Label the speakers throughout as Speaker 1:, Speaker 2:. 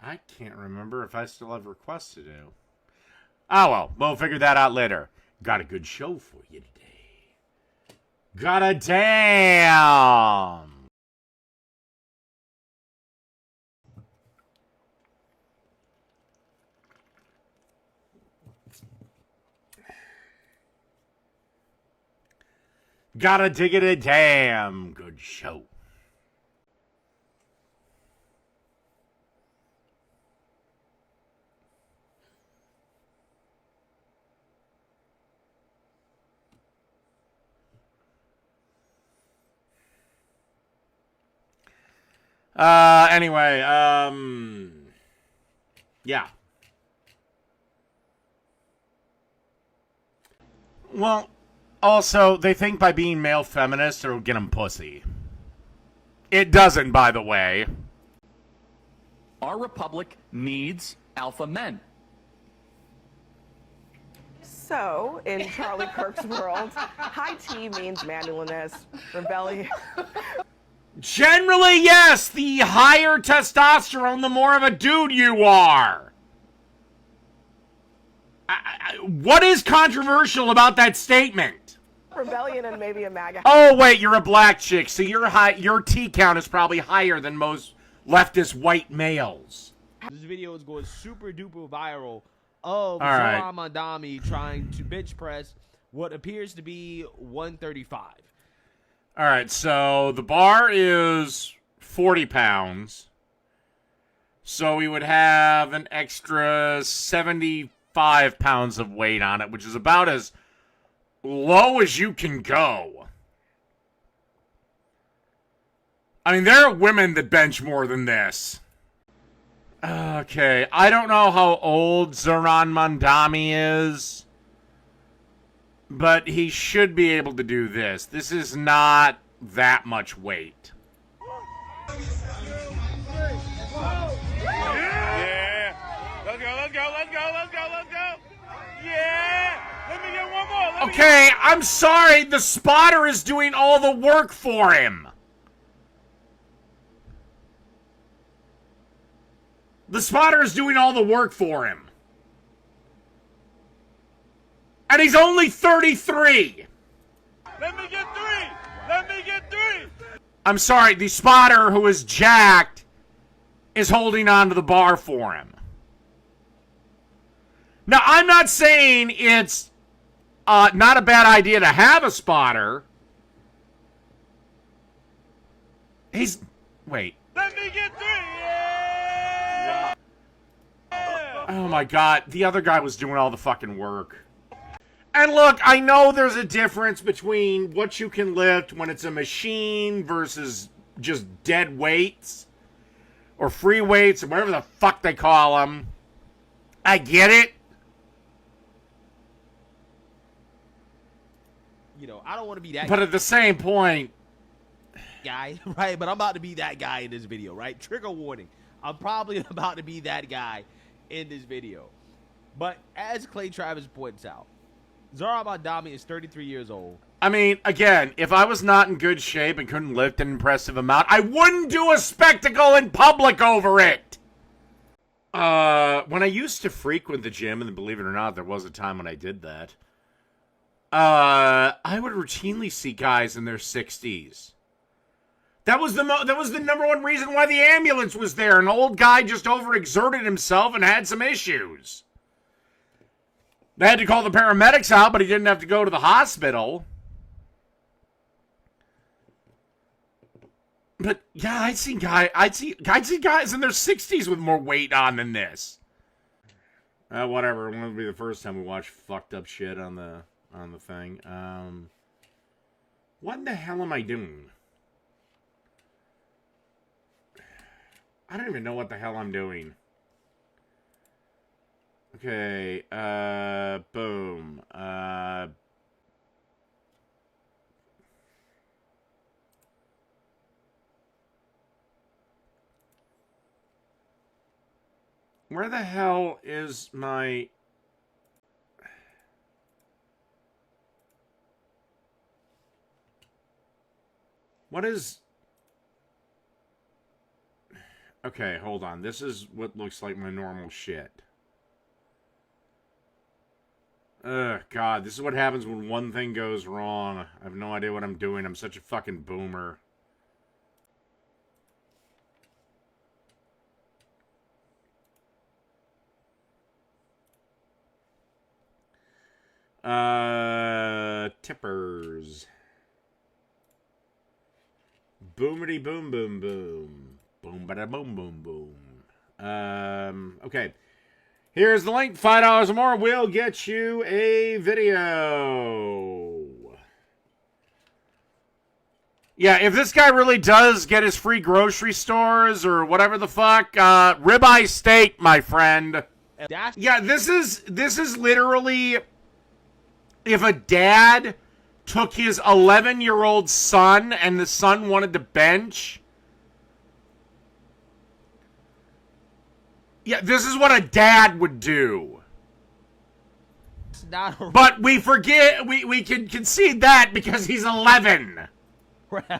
Speaker 1: I can't remember if I still have requests to do. Oh, well. We'll figure that out later. Got a good show for you today. Got a damn. Got a diggity damn good show. Anyway, yeah. Well, also, they think by being male feminist it'll get them pussy. It doesn't, by the way.
Speaker 2: Our republic needs alpha men.
Speaker 3: So, in Charlie Kirk's world, high tea means manliness, rebellion.
Speaker 1: Generally, yes. The higher testosterone, the more of a dude you are. What is controversial about that statement?
Speaker 3: Rebellion and maybe a MAGA.
Speaker 1: Oh, wait, you're a black chick, so your T count is probably higher than most leftist white males.
Speaker 4: This video is going super duper viral of
Speaker 1: right.
Speaker 4: Zohran Mamdani trying to bench press what appears to be 135.
Speaker 1: All right, so the bar is 40 pounds. So we would have an extra 75 pounds of weight on it, which is about as low as you can go. I mean, there are women that bench more than this. Okay, I don't know how old Zohran Mamdani is, but he should be able to do this. This is not that much weight.
Speaker 5: Yeah. Let's go. Yeah. Let me get one more.
Speaker 1: Okay, I'm sorry. The spotter is doing all the work for him. The spotter is doing all the work for him. And he's only 33.
Speaker 5: Let me get three.
Speaker 1: I'm sorry, the spotter who is jacked is holding on to the bar for him. Now, I'm not saying it's not a bad idea to have a spotter. Wait.
Speaker 5: Let me get three. Yeah.
Speaker 1: Oh my god, the other guy was doing all the fucking work. And look, I know there's a difference between what you can lift when it's a machine versus just dead weights. Or free weights, or whatever the fuck they call them. I get it.
Speaker 4: You know, I don't want to be that
Speaker 1: But at the same point,
Speaker 4: guy, right? But I'm about to be that guy in this video, right? Trigger warning. I'm probably about to be that guy in this video. But as Clay Travis points out, Zohran Mamdani is 33 years old.
Speaker 1: I mean, again, if I was not in good shape and couldn't lift an impressive amount, I wouldn't do a spectacle in public over it. When I used to frequent the gym, and believe it or not, there was a time when I did that, I would routinely see guys in their 60s. That was the number one reason why the ambulance was there. An old guy just overexerted himself and had some issues. They had to call the paramedics out, but he didn't have to go to the hospital. But yeah, I'd see guys in their 60s with more weight on than this. Whatever. It won't be the first time we watch fucked up shit on the thing. What the hell am I doing? I don't even know what the hell I'm doing. Okay, boom. Where the hell is my... What is... Okay, hold on. This is what looks like my normal shit. Ugh, God, this is what happens when one thing goes wrong. I have no idea what I'm doing. I'm such a fucking boomer. Tippers. Boomity boom boom boom. Boom bada boom boom boom. Okay. Here's the link. $5 or more will get you a video. Yeah, if this guy really does get his free grocery stores or whatever the fuck, ribeye steak, my friend. Yeah, this is literally if a dad took his 11-year-old son and the son wanted to bench. Yeah, this is what a dad would do. But we forget, we can concede that because he's 11.
Speaker 6: Honestly,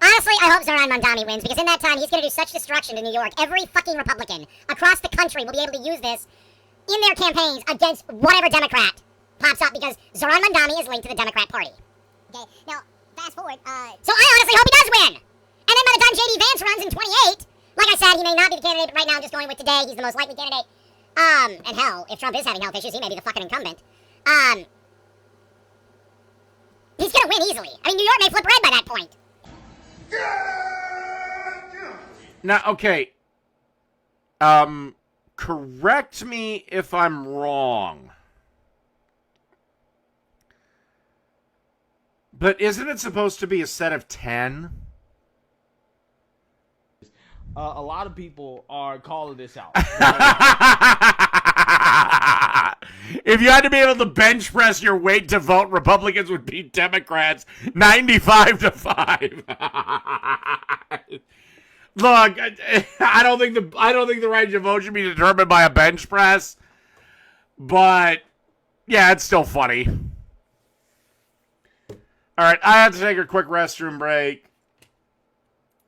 Speaker 6: I hope Zoran Mondani wins, because in that time, he's going to do such destruction to New York. Every fucking Republican across the country will be able to use this in their campaigns against whatever Democrat pops up, because Zoran Mondani is linked to the Democrat Party. Okay, now, fast forward, so I honestly hope he does win! And then by the time J.D. Vance runs in 28, like I said, he may not be the candidate, but right now I'm just going with today, he's the most likely candidate. And hell, if Trump is having health issues, he may be the fucking incumbent. He's gonna win easily. I mean, New York may flip red by that point.
Speaker 1: Now, okay. Correct me if I'm wrong. But isn't it supposed to be a set of 10?
Speaker 4: A lot of people are calling this out.
Speaker 1: If you had to be able to bench press your weight to vote, Republicans would beat Democrats 95-5. Look, I don't think the right to vote should be determined by a bench press, but yeah, it's still funny. All right, I have to take a quick restroom break.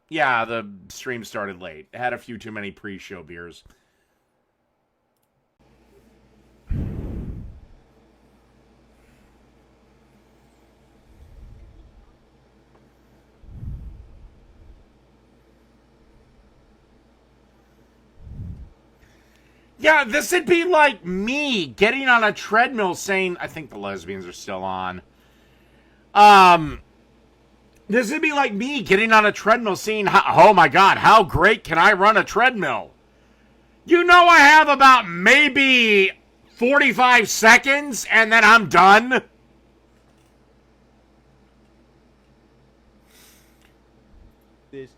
Speaker 1: Yeah, the stream started late. Had a few too many pre-show beers. Yeah, this would be like me getting on a treadmill saying, I think the lesbians are still on. This would be like me getting on a treadmill saying, oh my God, how great can I run a treadmill? You know I have about maybe 45 seconds and then I'm done.
Speaker 4: This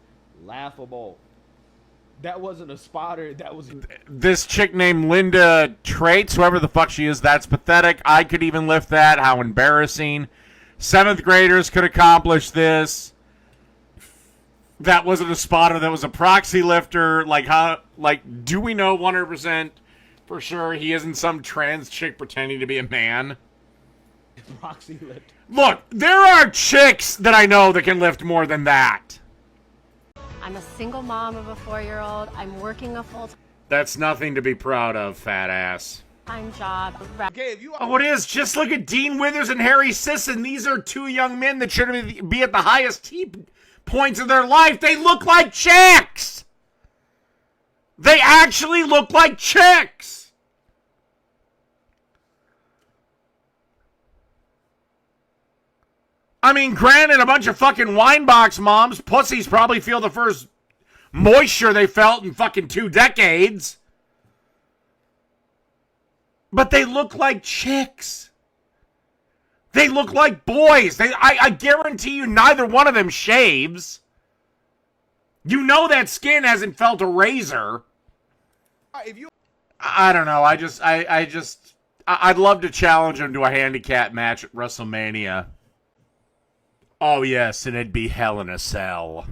Speaker 4: laughable. That wasn't a spotter. That was
Speaker 1: this chick named Linda Traits, whoever the fuck she is. That's pathetic. I could even lift that. How embarrassing. 7th graders could accomplish this. That wasn't a spotter. That was a proxy lifter. Like how? Like, do we know 100% for sure he isn't some trans chick pretending to be a man?
Speaker 4: proxy lifter.
Speaker 1: Look, there are chicks that I know that can lift more than that.
Speaker 7: I'm a single mom of a 4-year-old. I'm working a full-time
Speaker 1: That's nothing to be proud of, fat ass.
Speaker 7: job.
Speaker 4: Okay, if you
Speaker 1: Oh, it is. Just look at Dean Withers and Harry Sisson. These are two young men that should be at the highest points of their life. They look like chicks. They actually look like chicks. I mean, granted, a bunch of fucking wine box moms, pussies probably feel the first moisture they felt in fucking 2 decades. But they look like chicks. They look like boys. I guarantee you neither one of them shaves. You know that skin hasn't felt a razor.
Speaker 4: if you
Speaker 1: I don't know. I'd love to challenge him to a handicap match at WrestleMania. Oh, yes, and it'd be Hell in a Cell.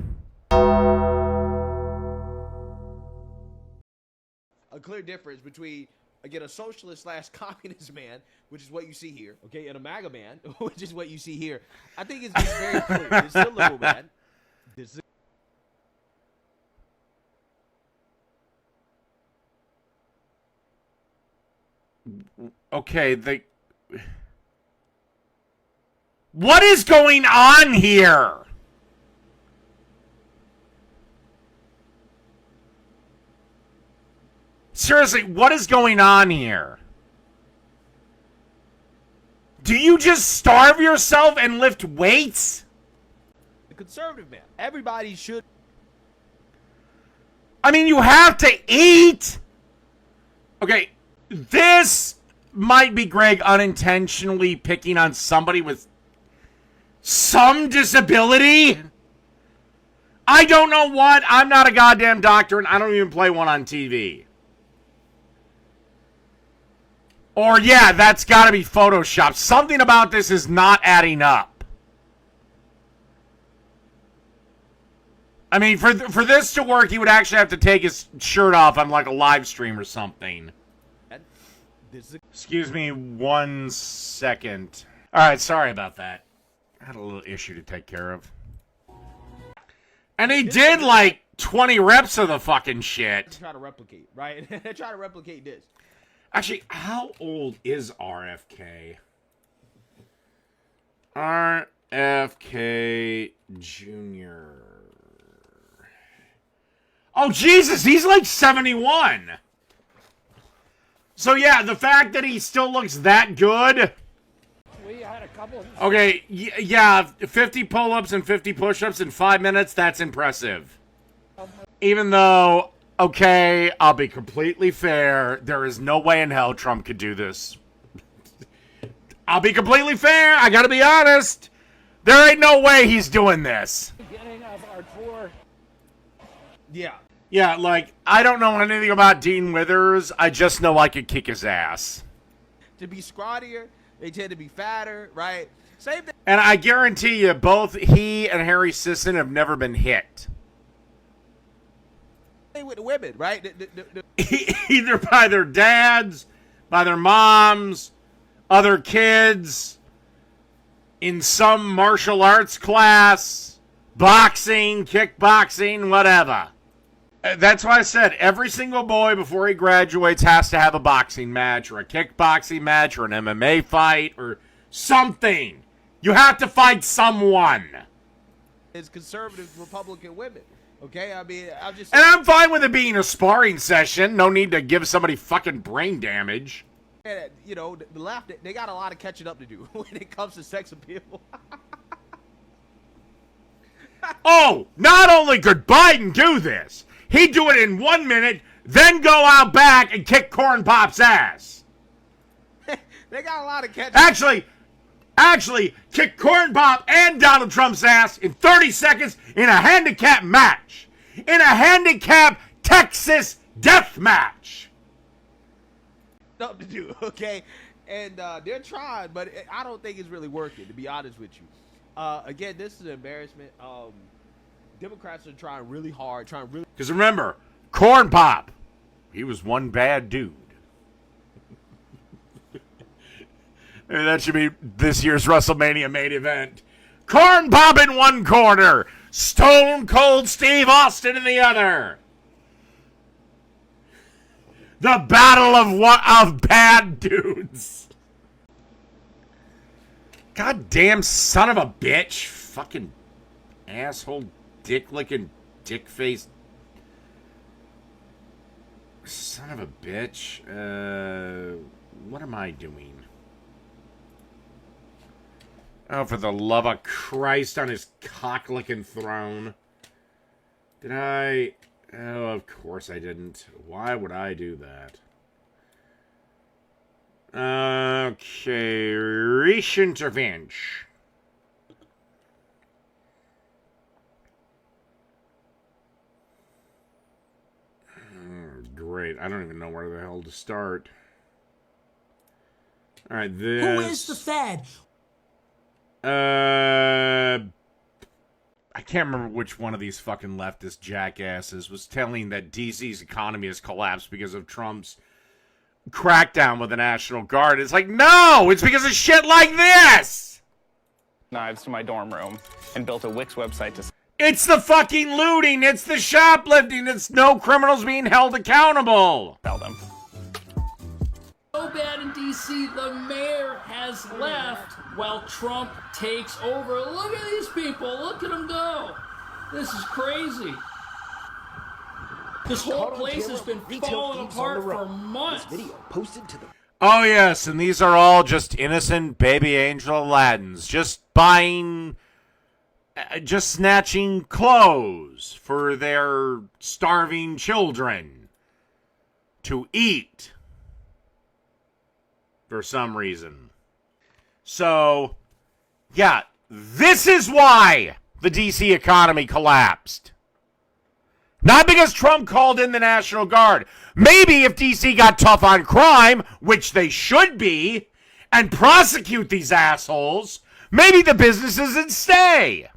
Speaker 4: a clear difference between, again, a socialist / communist man, which is what you see here, okay, and a MAGA man, which is what you see here. I think it's very clear. It's still liberal man. This is
Speaker 1: Okay, what is going on here? Seriously, what is going on here? Do you just starve yourself and lift weights?
Speaker 4: The conservative man. Everybody should.
Speaker 1: I mean, you have to eat. Okay, this might be Greg unintentionally picking on somebody with some disability. I don't know what. I'm not a goddamn doctor, and I don't even play one on TV. Or, yeah, that's got to be Photoshopped. Something about this is not adding up. I mean, for this to work, he would actually have to take his shirt off on, like, a live stream or something. Excuse me 1 second. All right, sorry about that. I had a little issue to take care of. And he did, like, 20 reps of the fucking shit.
Speaker 4: Try to replicate, right? Try to replicate this.
Speaker 1: Actually, how old is RFK? RFK Jr. Oh, Jesus, he's like 71. So, yeah, the fact that he still looks that good. Okay, yeah, 50 pull-ups and 50 push-ups in 5 minutes, that's impressive. Even though, okay, I'll be completely fair, there is no way in hell Trump could do this. I'll be completely fair, I gotta be honest. There ain't no way he's doing this.
Speaker 4: Yeah.
Speaker 1: Yeah, like, I don't know anything about Dean Withers, I just know I could kick his ass.
Speaker 4: To be scrawnier, they tend to be fatter, right? Same thing.
Speaker 1: And I guarantee you, both he and Harry Sisson have never been hit.
Speaker 4: With the women, right?
Speaker 1: Either by their dads, by their moms, other kids, in some martial arts class, boxing, kickboxing, whatever. That's why I said every single boy before he graduates has to have a boxing match or a kickboxing match or an MMA fight or something. You have to fight someone.
Speaker 4: It's conservative Republican women. Okay, I mean,
Speaker 1: And I'm fine with it being a sparring session. No need to give somebody fucking brain damage.
Speaker 4: You know, the left, they got a lot of catching up to do when it comes to sex appeal.
Speaker 1: Oh, not only could Biden do this, he'd do it in 1 minute, then go out back and kick Corn Pop's ass.
Speaker 4: They got a lot of catching up.
Speaker 1: Actually, kick Corn Pop and Donald Trump's ass in 30 seconds in a handicap match. In a handicap Texas death match.
Speaker 4: Stuff to do, okay? And they're trying, but I don't think it's really working, to be honest with you. Again, this is an embarrassment. Democrats are trying really hard,
Speaker 1: Because remember, Corn Pop, he was one bad dude. Maybe that should be this year's WrestleMania main event. Corn Pop in one corner, Stone Cold Steve Austin in the other. The battle of bad dudes. Goddamn son of a bitch. Fucking asshole, dick-licking, dick-faced son of a bitch. What am I doing? Oh, for the love of Christ on his cock-licking throne. Did I? Oh, of course I didn't. Why would I do that? Okay, recent events. Great, I don't even know where the hell to start. Alright, this...
Speaker 8: Who is the Fed?
Speaker 1: I can't remember which one of these fucking leftist jackasses was telling that DC's economy has collapsed because of Trump's crackdown with the National Guard. It's like, no! It's because of shit like this!
Speaker 9: Knives to my dorm room and built a Wix website to...
Speaker 1: It's the fucking looting! It's the shoplifting! It's no criminals being held accountable!
Speaker 9: Sell them.
Speaker 8: So bad in D.C., the mayor has left while Trump takes over. Look at these people. Look at them go. This is crazy. This whole place has been falling apart for months.
Speaker 1: Oh, yes, and these are all just innocent baby angel Aladdins, just snatching clothes for their starving children to eat for some reason. So, yeah, this is why the DC economy collapsed. Not because Trump called in the National Guard. Maybe if DC got tough on crime, which they should be, and prosecute these assholes, maybe the businesses would stay.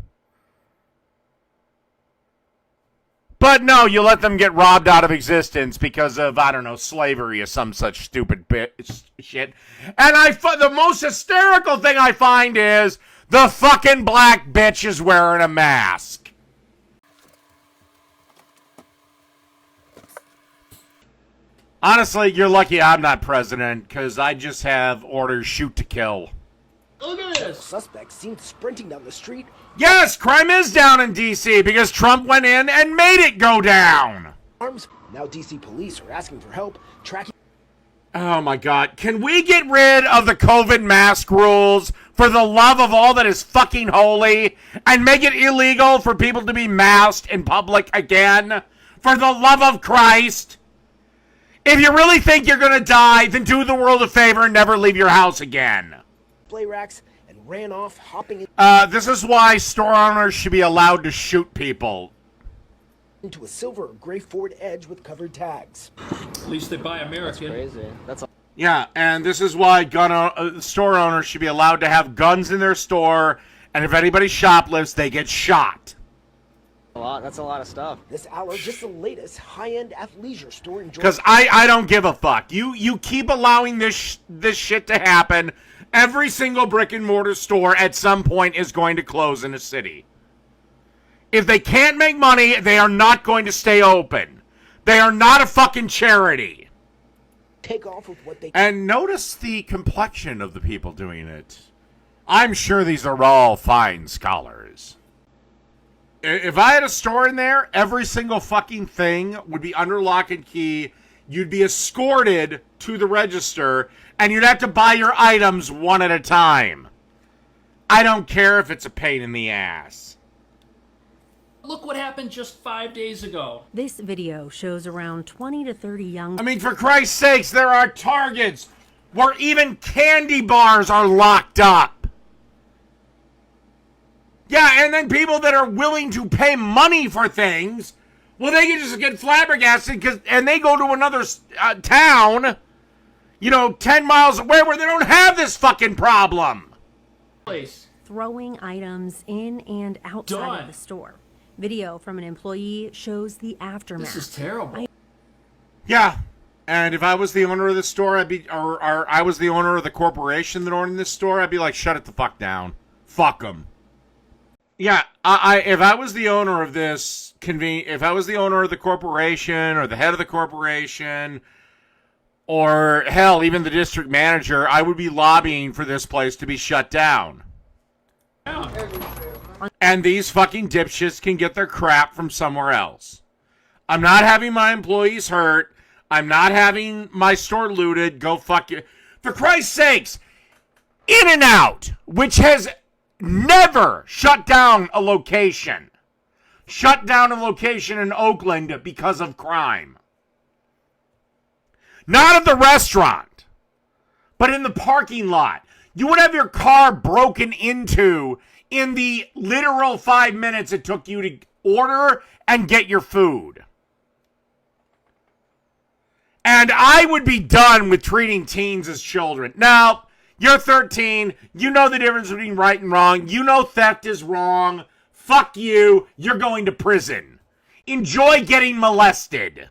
Speaker 1: But no, you let them get robbed out of existence because of, I don't know, slavery or some such stupid shit. And the most hysterical thing I find is the fucking black bitch is wearing a mask. Honestly, you're lucky I'm not president, because I just have orders shoot to kill.
Speaker 8: Look at this.
Speaker 10: Suspects seen sprinting down the street.
Speaker 1: Yes, crime is down in D.C. because Trump went in and made it go down.
Speaker 10: Now D.C. police are asking for help tracking.
Speaker 1: Oh my God. Can we get rid of the COVID mask rules for the love of all that is fucking holy and make it illegal for people to be masked in public again? For the love of Christ. If you really think you're going to die, then do the world a favor and never leave your house again.
Speaker 10: Display racks and ran off, hopping
Speaker 1: This is why store owners should be allowed to shoot people.
Speaker 10: into a silver or gray Ford Edge with covered tags.
Speaker 8: At least they buy American.
Speaker 9: That's crazy. That's
Speaker 1: Yeah, and this is why store owners should be allowed to have guns in their store, and if anybody shoplifts, they get shot.
Speaker 9: a lot. That's a lot of stuff.
Speaker 10: This hour, just the latest high-end athleisure store in Georgia.
Speaker 1: Because I don't give a fuck. You keep allowing this shit to happen. Every single brick and mortar store at some point is going to close in a city. If they can't make money, they are not going to stay open. They are not a fucking charity.
Speaker 10: Take off with what they
Speaker 1: And notice the complexion of the people doing it. I'm sure these are all fine scholars. If I had a store in there, every single fucking thing would be under lock and key. You'd be escorted to the register, and you'd have to buy your items one at a time. I don't care if it's a pain in the ass.
Speaker 8: Look what happened just 5 days ago.
Speaker 11: This video shows around 20 to 30 young...
Speaker 1: I mean, for Christ's sakes, there are Targets where even candy bars are locked up. Yeah, and then people that are willing to pay money for things, well, they can just get flabbergasted, and they go to another town, 10 miles away where they don't have this fucking problem.
Speaker 11: Throwing items in and outside of the store. Video from an employee shows the aftermath.
Speaker 8: This is terrible.
Speaker 1: Yeah, and if I was the owner of the store, or I was the owner of the corporation that owned this store, I'd be like, shut it the fuck down. Fuck them. Yeah, if I was the owner of this if I was the owner of the corporation or the head of the corporation, or hell, even the district manager, I would be lobbying for this place to be shut down. And these fucking dipshits can get their crap from somewhere else. I'm not having my employees hurt. I'm not having my store looted. Go fuck you. For Christ's sakes, In-N-Out, which has never shut down a location. Shut down a location in Oakland because of crime. Not at the restaurant, but in the parking lot. You would have your car broken into in the literal 5 minutes it took you to order and get your food. And I would be done with treating teens as children. Now, you're 13. You know the difference between right and wrong. You know theft is wrong. Fuck you. You're going to prison. Enjoy getting molested.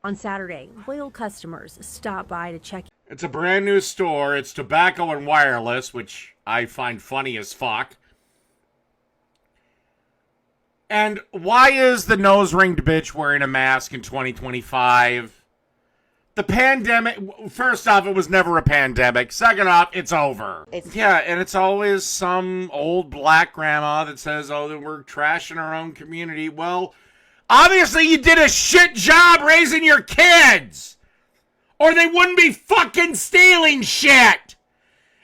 Speaker 11: On Saturday, loyal customers stopped by to check.
Speaker 1: It's a brand new store. It's tobacco and wireless, which I find funny as fuck. And why is the nose-ringed bitch wearing a mask in 2025? The pandemic, first off, it was never a pandemic. Second off, it's over. Yeah, and it's always some old black grandma that says, oh, that we're trashing our own community. Well, obviously you did a shit job raising your kids, or they wouldn't be fucking stealing shit.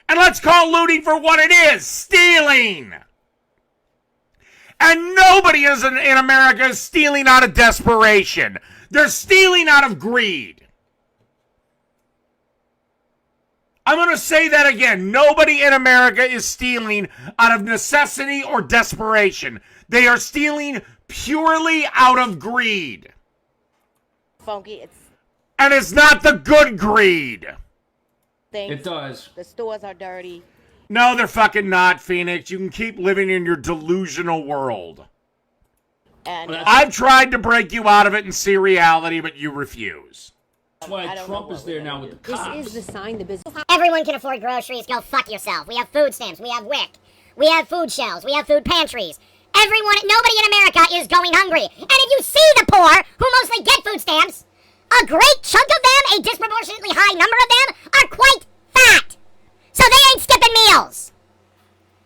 Speaker 1: And let's call looting for what it is, stealing. And nobody in America is stealing out of desperation. They're stealing out of greed. I'm going to say that again. Nobody in America is stealing out of necessity or desperation. They are stealing purely out of greed.
Speaker 12: Funky.
Speaker 1: And it's not the good greed.
Speaker 8: It does.
Speaker 12: The stores are dirty.
Speaker 1: No, they're fucking not, Phoenix. You can keep living in your delusional world.
Speaker 12: And
Speaker 1: I've tried to break you out of it and see reality, but you refuse.
Speaker 8: That's why Trump is there now with the cops.
Speaker 11: This is the sign the business.
Speaker 6: Everyone can afford groceries. Go fuck yourself. We have food stamps. We have WIC. We have food shelves. We have food pantries. Nobody in America is going hungry. And if you see the poor, who mostly get food stamps, a great chunk of them, a disproportionately high number of them, are quite fat. So they ain't skipping meals.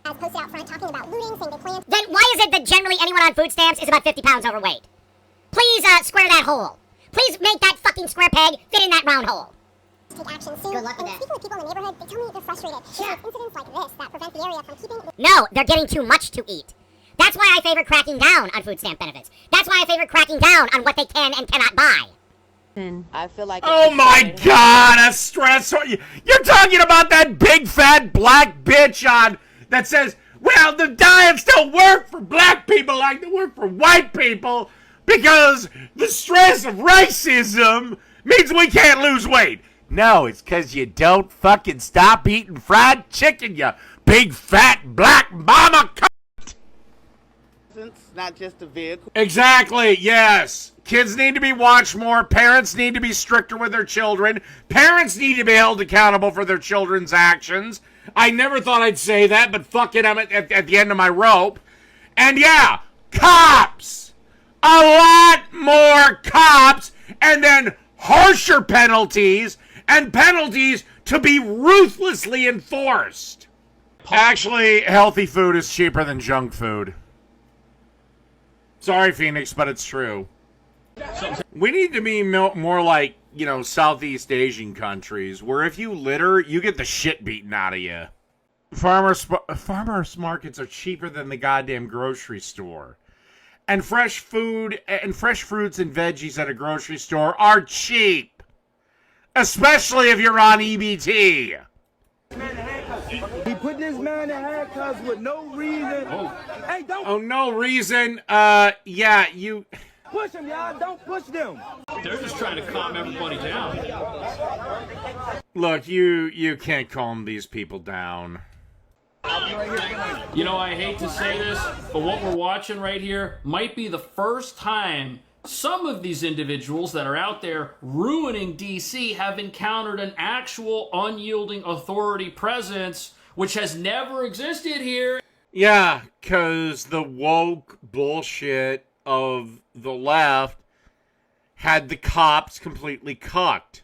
Speaker 6: As posted out front talking about looting, saying they plan. Then why is it that generally anyone on food stamps is about 50 pounds overweight? Please square that hole. Please make that fucking square peg fit in that round hole. Take action soon. Good luck with that. Speaking with people in the neighborhood, they tell me they're frustrated. Sure. It's incidents like this that prevent the area from keeping... No, they're getting too much to eat. That's why I favor cracking down on food stamp benefits. That's why I favor cracking down on what they can and cannot buy.
Speaker 12: I feel like...
Speaker 1: Oh my God, a stress. You're talking about that big fat black bitch on that says, well, the diets don't work for black people like they work for white people because the stress of racism means we can't lose weight. No, it's because you don't fucking stop eating fried chicken, you big fat black mama cunt.
Speaker 12: Not just a vehicle.
Speaker 1: Exactly, yes. Kids need to be watched more. Parents need to be stricter with their children. Parents need to be held accountable for their children's actions. I never thought I'd say that, but fuck it, I'm at the end of my rope. And yeah, cops. A lot more cops, and then harsher penalties, and penalties to be ruthlessly enforced. Actually, healthy food is cheaper than junk food. Sorry, Phoenix, but it's true. We need to be more like, Southeast Asian countries, where if you litter, you get the shit beaten out of you. Farmers markets are cheaper than the goddamn grocery store. And fresh food and fresh fruits and veggies at a grocery store are cheap. Especially if you're on EBT.
Speaker 10: He put this man in handcuffs with no reason. Hey, don't.
Speaker 1: Oh, no reason. Yeah, you.
Speaker 10: Push him, y'all. Don't push them.
Speaker 8: They're just trying to calm everybody down.
Speaker 1: Look, you can't calm these people down.
Speaker 8: I hate to say this, but what we're watching right here might be the first time some of these individuals that are out there ruining D.C. have encountered an actual unyielding authority presence, which has never existed here.
Speaker 1: Yeah, because the woke bullshit of the left had the cops completely cucked.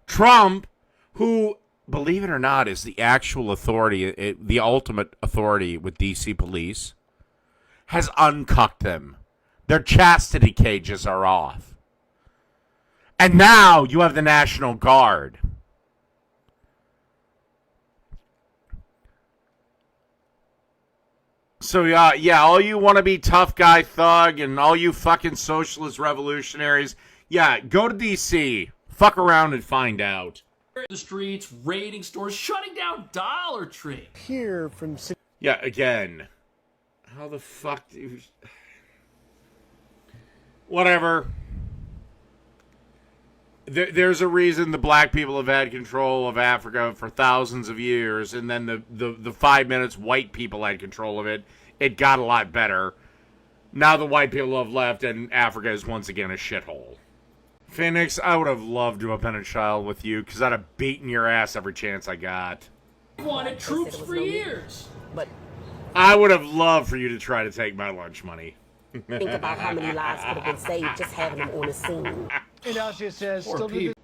Speaker 1: Trump, who, believe it or not, is the actual authority, the ultimate authority with DC police, has uncucked them. Their chastity cages are off. And now you have the National Guard. So, yeah, all you want to be tough guy thug and all you fucking socialist revolutionaries, yeah, go to D.C., fuck around and find out.
Speaker 8: The streets, raiding stores, shutting down Dollar Tree.
Speaker 10: Here from...
Speaker 1: Yeah, again. How the fuck do you... Whatever. There's a reason the black people have had control of Africa for thousands of years, and then the 5 minutes white people had control of it, it got a lot better. Now the white people have left, and Africa is once again a shithole. Phoenix, I would have loved to have been a child with you, because I'd have beaten your ass every chance I got.
Speaker 8: Wanted troops for years.
Speaker 3: But
Speaker 1: I would have loved for you to try to take my lunch money.
Speaker 3: think about how many lives could have been saved just having them on the scene.
Speaker 10: It also says,
Speaker 8: Poor people.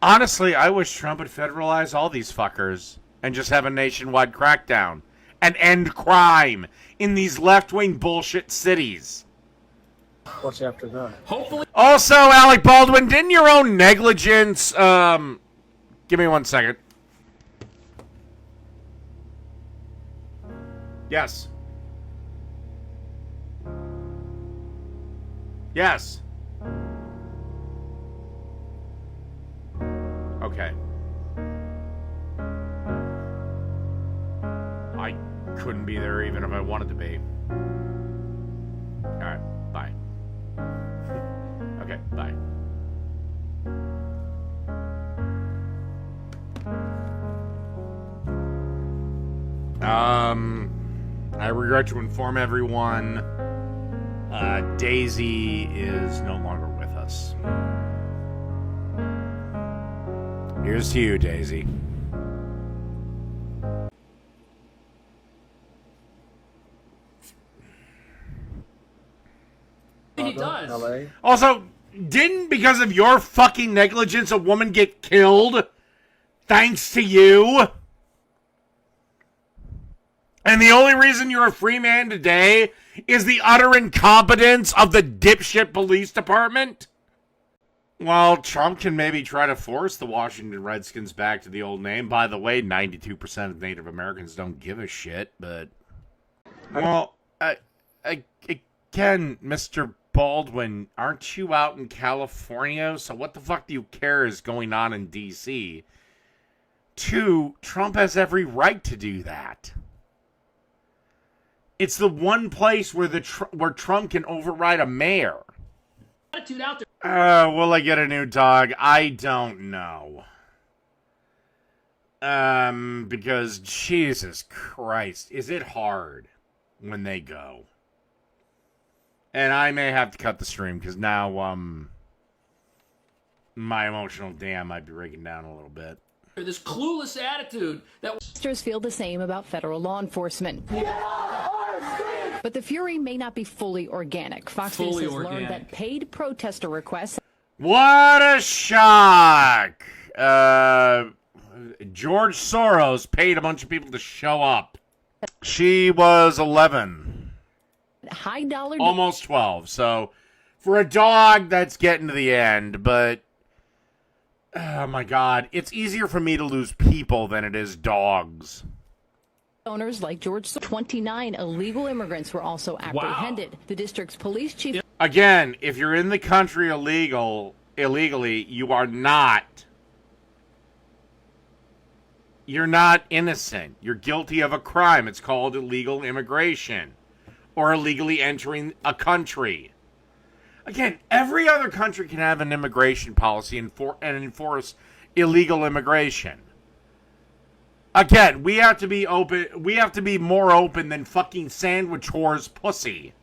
Speaker 1: Honestly, I wish Trump would federalize all these fuckers and just have a nationwide crackdown and end crime in these left-wing bullshit cities.
Speaker 13: What's after that?
Speaker 8: Hopefully.
Speaker 1: Also, Alec Baldwin, didn't your own negligence, give me 1 second. Yes. Yes. Okay. I couldn't be there even if I wanted to be. Alright, bye. Okay, bye. I regret to inform everyone, Daisy is no longer with us. Here's to you, Daisy.
Speaker 8: He does.
Speaker 13: LA.
Speaker 1: Also, didn't, because of your fucking negligence, a woman get killed? Thanks to you? And the only reason you're a free man today is the utter incompetence of the dipshit police department? Well, Trump can maybe try to force the Washington Redskins back to the old name. By the way, 92% of Native Americans don't give a shit, but... Well, again, Mr. Baldwin, aren't you out in California? So what the fuck do you care is going on in D.C.? 2, Trump has every right to do that. It's the one place where where Trump can override a mayor.
Speaker 8: Attitude out there.
Speaker 1: Will I get a new dog? I don't know. Because Jesus Christ, is it hard when they go? And I may have to cut the stream because now, my emotional dam might be breaking down a little bit.
Speaker 8: This clueless attitude that
Speaker 14: Protesters feel the same about federal law enforcement. But the fury may not be fully organic. Fox News has learned that paid protester requests.
Speaker 1: What a shock! George Soros paid a bunch of people to show up. She was 11.
Speaker 14: High dollar.
Speaker 1: Almost 12. So, for a dog, that's getting to the end, but... Oh my God, it's easier for me to lose people than it is dogs.
Speaker 14: Owners like George. 29 illegal immigrants were also apprehended. Wow. The district's police chief.
Speaker 1: Again, if you're in the country illegally, you are not. You're not innocent. You're guilty of a crime. It's called illegal immigration or illegally entering a country. Again, every other country can have an immigration policy and enforce illegal immigration. Again, we have to be open. We have to be more open than fucking sandwich whores pussy.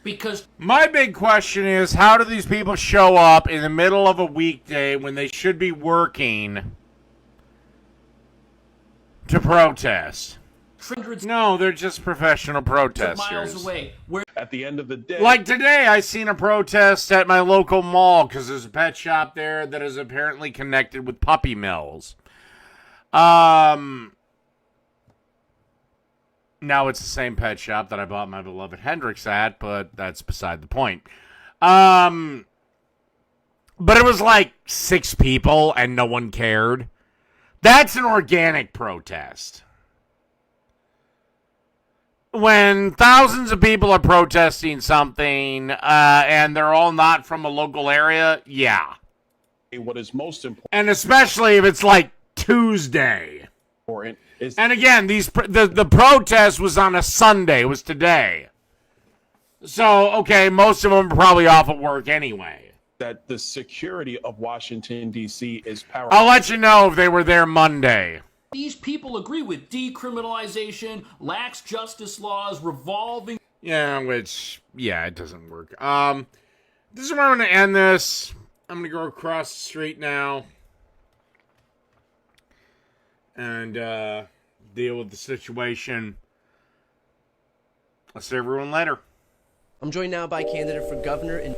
Speaker 8: Because
Speaker 1: my big question is, how do these people show up in the middle of a weekday when they should be working to protest? No, they're just professional protesters.
Speaker 8: Miles away.
Speaker 5: At the end of the day,
Speaker 1: like today, I seen a protest at my local mall because there's a pet shop there that is apparently connected with puppy mills. Now it's the same pet shop that I bought my beloved Hendrix at, but that's beside the point. But it was like 6 people and no one cared. That's an organic protest. When thousands of people are protesting something and they're all not from a local area, yeah.
Speaker 5: What is most important,
Speaker 1: and especially if it's like Tuesday.
Speaker 5: Is,
Speaker 1: and again, the protest was on a Sunday. It was today. So, okay, most of them are probably off of work anyway.
Speaker 5: That the security of Washington, D.C. is powerful.
Speaker 1: I'll let you know if they were there Monday.
Speaker 8: These people agree with decriminalization, lax justice laws, revolving...
Speaker 1: Yeah, it doesn't work. This is where I'm going to end this. I'm going to go across the street now. And, deal with the situation. I'll see everyone later.
Speaker 15: I'm joined now by candidate for governor in